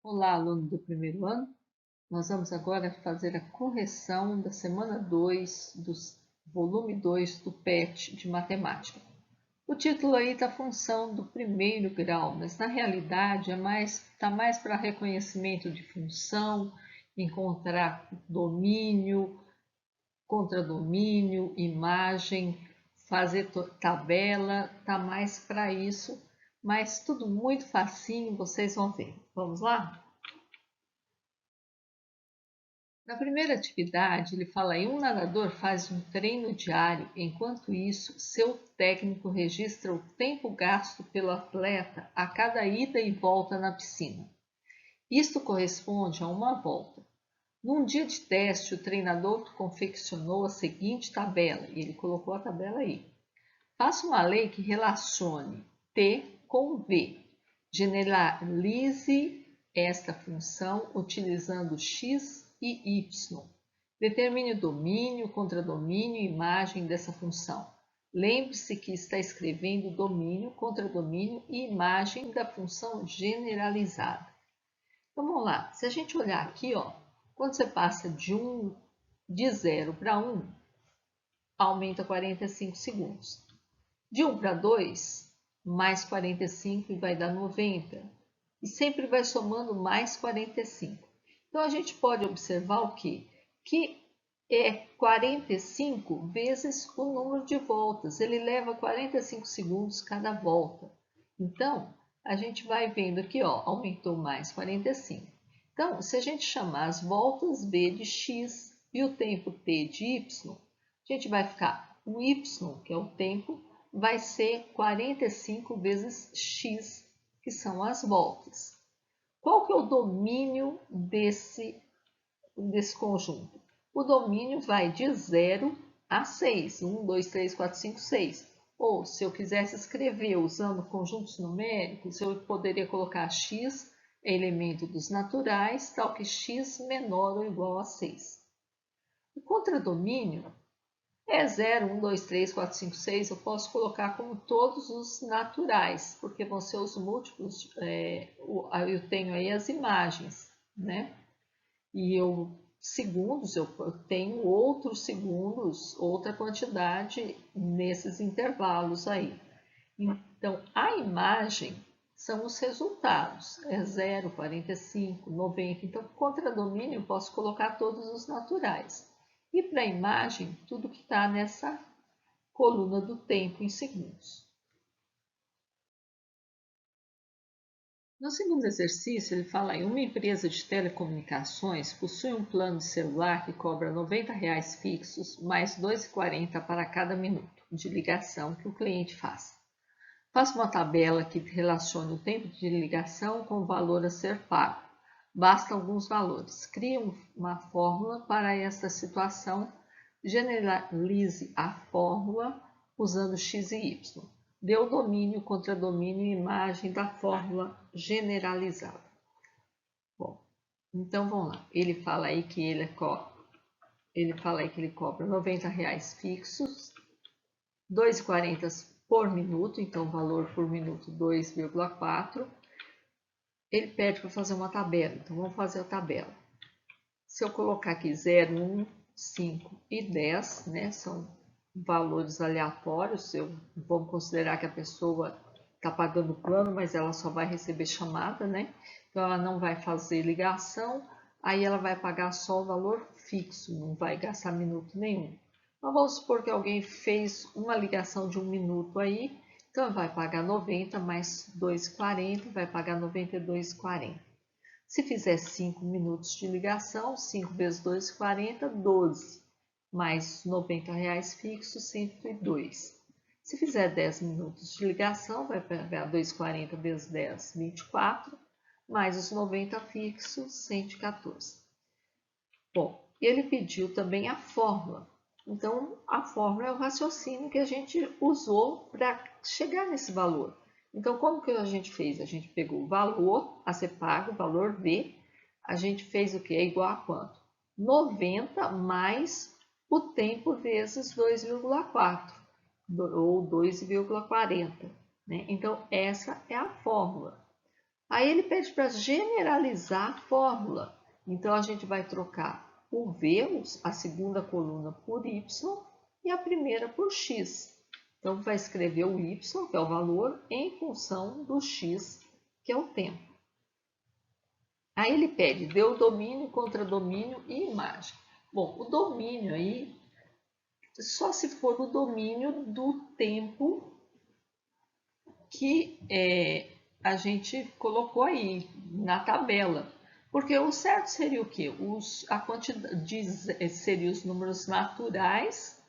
Olá, aluno do primeiro ano. Nós vamos agora fazer a correção da semana 2 do volume 2 do PET de matemática. O título aí está função do primeiro grau, mas na realidade está mais para reconhecimento de função, encontrar domínio, contradomínio, imagem, fazer tabela, está mais para isso, mas tudo muito facinho, vocês vão ver. Vamos lá? Na primeira atividade, ele fala aí, um nadador faz um treino diário, enquanto isso, seu técnico registra o tempo gasto pelo atleta a cada ida e volta na piscina. Isto corresponde a uma volta. Num dia de teste, o treinador confeccionou a seguinte tabela, e ele colocou a tabela aí. Faça uma lei que relacione T com V. Generalize esta função utilizando x e y. Determine o domínio, contradomínio e imagem dessa função. Lembre-se que está escrevendo domínio, contradomínio e imagem da função generalizada. Então vamos lá, se a gente olhar aqui, ó, quando você passa de 0 para 1, aumenta 45 segundos. De 1 para 2, mais 45 e vai dar 90. E sempre vai somando mais 45. Então, a gente pode observar o quê? Que é 45 vezes o número de voltas. Ele leva 45 segundos cada volta. Então, a gente vai vendo aqui, ó, aumentou mais 45. Então, se a gente chamar as voltas V de x e o tempo t de y, a gente vai ficar o y, que é o tempo, vai ser 45 vezes x, que são as voltas. Qual que é o domínio desse conjunto? O domínio vai de 0 a 6. 1, 2, 3, 4, 5, 6. Ou, se eu quisesse escrever usando conjuntos numéricos, eu poderia colocar x é elemento dos naturais, tal que x menor ou igual a 6. O contradomínio é 0, 1, 2, 3, 4, 5, 6, eu posso colocar como todos os naturais, porque vão ser os múltiplos, eu tenho aí as imagens, né? E segundos, eu tenho outros segundos, outra quantidade nesses intervalos aí. Então, a imagem são os resultados, é 0, 45, 90. Então, contradomínio, eu posso colocar todos os naturais. E para a imagem, tudo que está nessa coluna do tempo em segundos. No segundo exercício, ele fala em uma empresa de telecomunicações possui um plano de celular que cobra R$ 90 fixos mais R$ 2,40 para cada minuto de ligação que o cliente faz. Faça uma tabela que relacione o tempo de ligação com o valor a ser pago. Basta alguns valores. Crie uma fórmula para esta situação. Generalize a fórmula usando x e y. Dê o domínio, contradomínio e imagem da fórmula generalizada. Bom, então vamos lá. Ele fala aí que ele cobra R$ 90 fixos, 2,40 por minuto, então valor por minuto 2,4. Ele pede para fazer uma tabela, então vamos fazer a tabela. Se eu colocar aqui 0, 1, 5 e 10, né, são valores aleatórios, vamos considerar que a pessoa está pagando o plano, mas ela só vai receber chamada, né? Então ela não vai fazer ligação, aí ela vai pagar só o valor fixo, não vai gastar minuto nenhum. Então vamos supor que alguém fez uma ligação de 1 minuto aí, então vai pagar 90 mais 2,40, vai pagar 92,40. Se fizer 5 minutos de ligação, 5 vezes 2, 40, 12. Mais R$ 90 fixos, 102. Se fizer 10 minutos de ligação, vai pegar 2,40 vezes 10, 24. Mais os 90 fixos, 114. Bom, ele pediu também a fórmula. Então, a fórmula é o raciocínio que a gente usou para chegar nesse valor. Então, como que a gente fez? A gente pegou o valor a ser pago, o valor V, a gente fez o que? É igual a quanto? 90 mais o tempo vezes 2,4, ou 2,40. Né? Então, essa é a fórmula. Aí ele pede para generalizar a fórmula. Então, a gente vai trocar o V, a segunda coluna, por Y e a primeira por X. Então, vai escrever o Y, que é o valor, em função do X, que é o tempo. Aí ele pede, dê o domínio, contradomínio e imagem. Bom, o domínio aí, só se for o domínio do tempo que a gente colocou aí na tabela. Porque o certo seria o quê? A quantidade seria os números naturais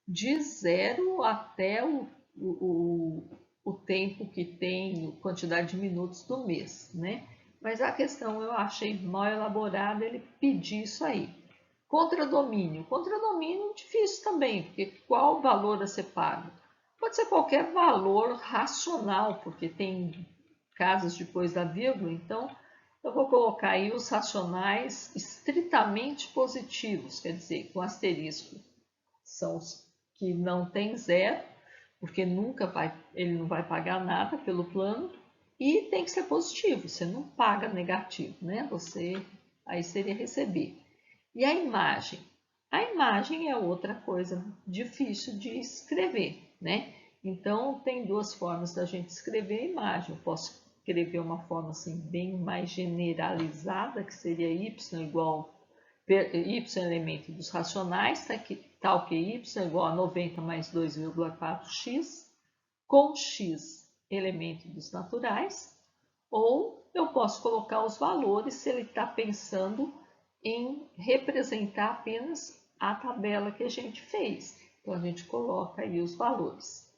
de 0 até o tempo que tem, quantidade de minutos do mês, né? Mas a questão eu achei mal elaborada ele pedir isso aí. Contradomínio. Contradomínio difícil também, porque qual valor a ser pago? Pode ser qualquer valor racional, porque tem casos depois da vírgula, então eu vou colocar aí os racionais estritamente positivos, quer dizer, com asterisco. São os que não tem zero, porque ele não vai pagar nada pelo plano, e tem que ser positivo, você não paga negativo, né? Aí seria receber. E a imagem? A imagem é outra coisa difícil de escrever, né? Então, tem duas formas da gente escrever a imagem. Eu posso escrever uma forma assim bem mais generalizada, que seria y igual y elemento dos racionais, tal que y igual a 90 mais 2,4x, com x elemento dos naturais, ou eu posso colocar os valores se ele está pensando em representar apenas a tabela que a gente fez. Então, a gente coloca aí os valores.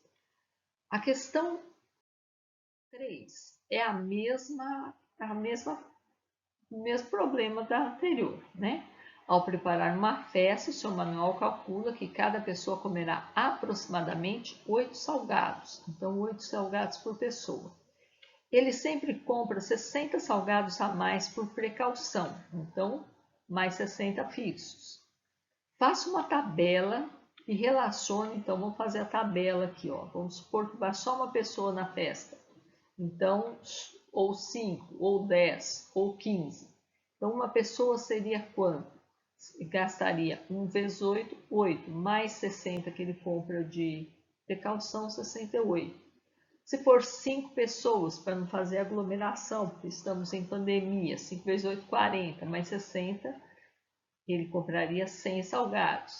A questão 3 é o mesmo problema da anterior, né? Ao preparar uma festa, o seu manual calcula que cada pessoa comerá aproximadamente 8 salgados. Então, 8 salgados por pessoa. Ele sempre compra 60 salgados a mais por precaução. Então, mais 60 fixos. Faça uma tabela e relacione. Então, vamos fazer a tabela aqui. Ó. Vamos supor que vai só uma pessoa na festa. Então, ou 5, ou 10, ou 15. Então, uma pessoa seria quanto? Gastaria 1 vezes 8, 8, mais 60 que ele compra de precaução, 68. Se for 5 pessoas, para não fazer aglomeração, porque estamos em pandemia, 5 vezes 8, 40, mais 60, ele compraria 100 salgados.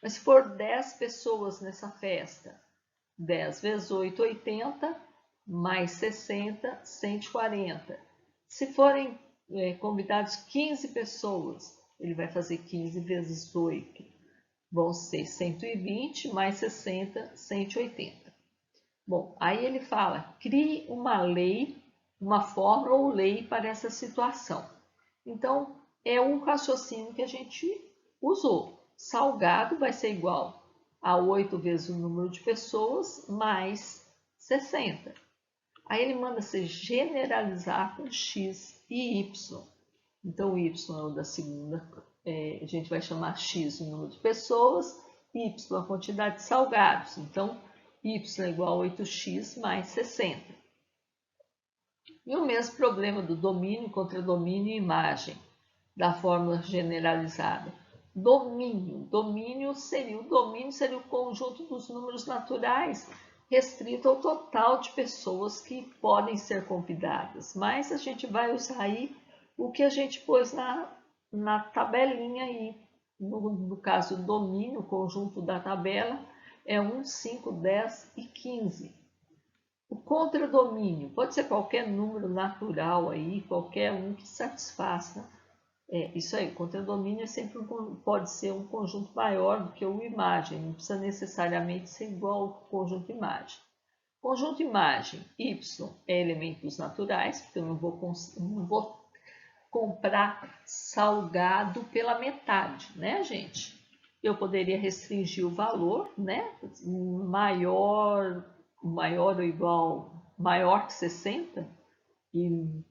Mas se for 10 pessoas nessa festa, 10 vezes 8, 80, mais 60, 140. Se forem convidados 15 pessoas, ele vai fazer 15 vezes 8, vão ser 120, mais 60, 180. Bom, aí ele fala, crie uma lei, uma fórmula ou lei para essa situação. Então, é um raciocínio que a gente usou. Salgado vai ser igual a 8 vezes o número de pessoas mais 60. Aí ele manda você generalizar com x e y. Então, o y é o da segunda, a gente vai chamar x o número de pessoas, y a quantidade de salgados. Então, y é igual a 8x mais 60. E o mesmo problema do domínio, contradomínio e imagem, da fórmula generalizada. Domínio seria o conjunto dos números naturais restrito ao total de pessoas que podem ser convidadas. Mas a gente vai usar aí o que a gente pôs na tabelinha aí. No caso, o domínio, o conjunto da tabela, é 1, 5, 10 e 15. O contradomínio pode ser qualquer número natural aí, qualquer um que satisfaça. Isso aí, o contradomínio pode ser um conjunto maior do que o imagem, não precisa necessariamente ser igual ao conjunto imagem. Conjunto imagem, y é elementos naturais, porque eu não vou comprar salgado pela metade, né, gente? Eu poderia restringir o valor, né? Maior ou igual, maior que 60,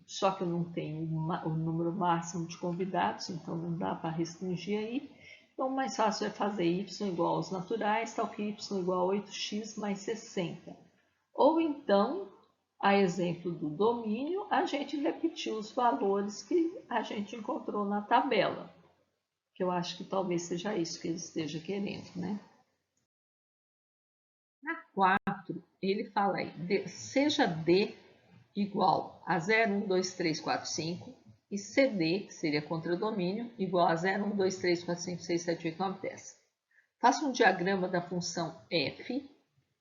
só que eu não tenho o número máximo de convidados, então não dá para restringir aí. Então, o mais fácil é fazer y igual aos naturais, tal que y igual a 8x mais 60. Ou então, A exemplo do domínio, a gente repetiu os valores que a gente encontrou na tabela, que eu acho que talvez seja isso que ele esteja querendo, né? Na 4, ele fala aí, seja D igual a 0, 1, 2, 3, 4, 5, e CD, que seria contradomínio, igual a 0, 1, 2, 3, 4, 5, 6, 7, 8, 9, 10. Faça um diagrama da função f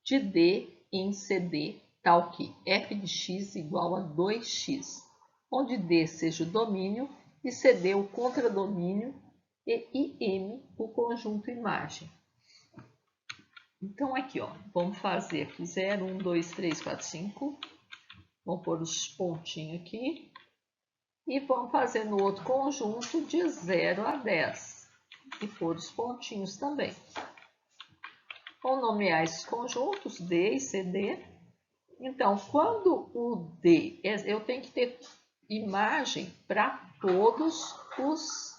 de D em CD, tal que f de x igual a 2x, onde D seja o domínio e CD o contradomínio e IM o conjunto imagem. Então, aqui, ó, vamos fazer aqui 0, 1, 2, 3, 4, 5. Vamos pôr os pontinhos aqui. E vamos fazer no outro conjunto de 0 a 10. E pôr os pontinhos também. Vamos nomear esses conjuntos, D e CD. Então, quando o D, eu tenho que ter imagem para todos os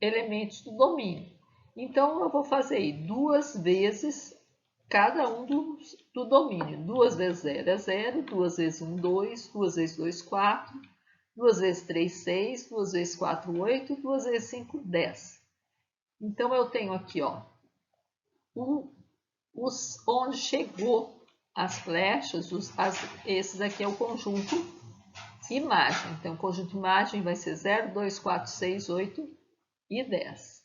elementos do domínio. Então, eu vou fazer aí 2 vezes cada um do domínio. 2 vezes 0 é 0, 2 vezes 1, 2, 2 vezes 2, 4, 2 vezes 3, 6, 2 vezes 4, 8, 2 vezes 5, 10. Então, eu tenho aqui, ó, onde chegou as flechas, esses aqui é o conjunto imagem. Então, o conjunto imagem vai ser 0, 2, 4, 6, 8 e 10.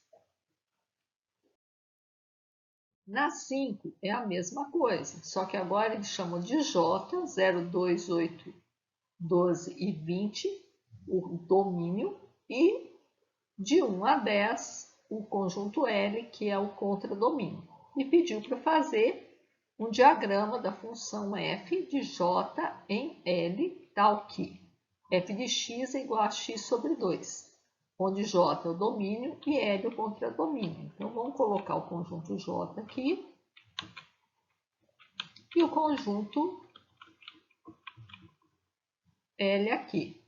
Na 5 é a mesma coisa, só que agora eles chamam de J, 0, 2, 8, 12 e 20, o domínio, e de 1 a 10, o conjunto L, que é o contradomínio. E pediu para fazer um diagrama da função f de j em L, tal que f de x é igual a x sobre 2, onde j é o domínio e L é o contradomínio. Então, vamos colocar o conjunto j aqui e o conjunto L aqui.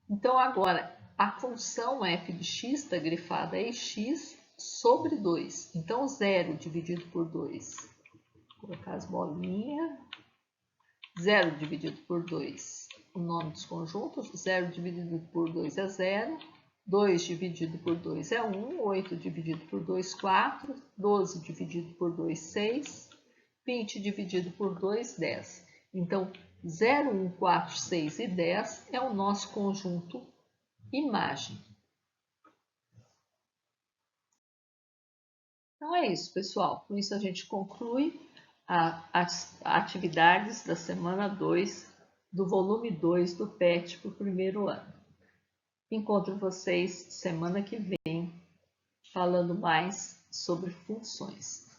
Então, agora, a função f de x está grifada em x sobre 2. Então, 0 dividido por 2. Vou colocar as bolinhas. 0 dividido por 2, o nome dos conjuntos. 0 dividido por 2 é 0. 2 dividido por 2 é 1. 8 dividido por 2, 4. 12 dividido por 2, 6. 20 dividido por 2, 10. Então, 0, 1, 4, 6 e 10 é o nosso conjunto imagem. Então é isso, pessoal. Com isso a gente conclui as atividades da semana 2 do volume 2 do PET para o primeiro ano. Encontro vocês semana que vem falando mais sobre funções.